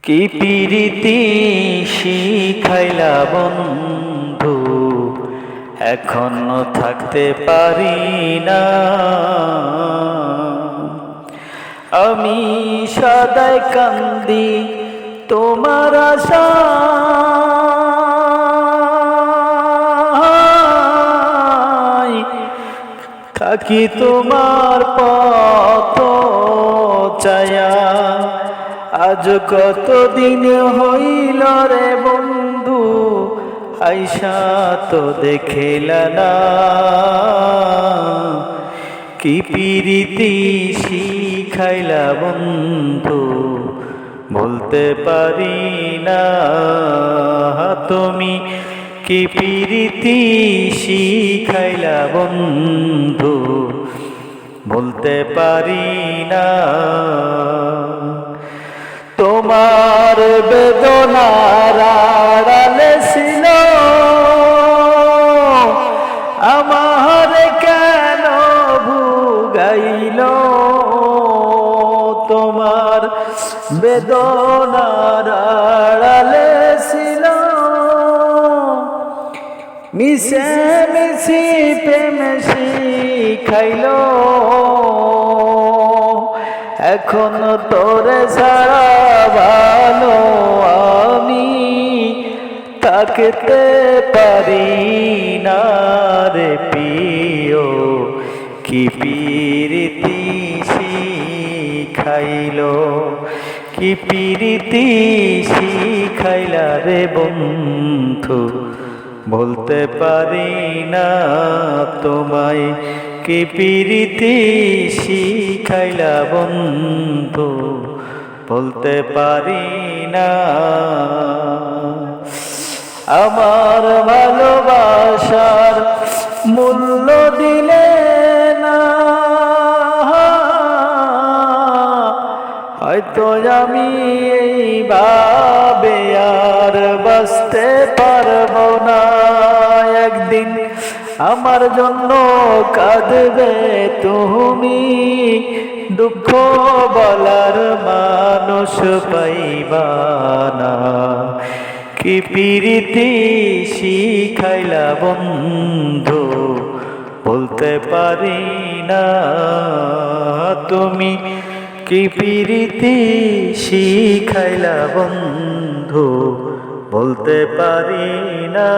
কি প্রীতি শিখাইলা বন্ধু, এখনো থাকতে পারি না। আমি সদাই কান্দি তোমার আশায়, থাকি তোমার পথ চায়া। আজ কতদিন হইল রে বন্ধু, আইসা তো দেখিলা না। কি প্রীতি শিখাইলা বন্ধু, বলতে পারি না। তুমি কি প্রীতি শিখাইলা বন্ধু, বলতে পারি না। তোমার বেদনার আড়ালে ছিল আমার কেন ভুগাইল। তোমার বেদনার আড়ালে ছিল মিশে মিশি প্রেম শিখাইল। এখন তোরে ছাড়া ভালো আমি থাকতে পারি না রে প্রিয়। কি প্রীতি শিখাইল, কি প্রীতি শিখাইলা রে বন্ধু, বলতে পারি না তোমায়। কি প্রীতি শিখাইলা বন্ধু, বলতে পারি না। আমার ভালোবাসার মূল্য দিলে না, হয়তো আমি এইভাবে আর বাঁচতে পারবো না। একদিন আমার জন্য কাঁদবে তুমি, দুঃখ বলার মানুষ পাইবা না। কি প্রীতি শিখাইলা বন্ধু, বলতে পারি না। তুমি কি প্রীতি শিখাইলা বন্ধু, বলতে পারি না।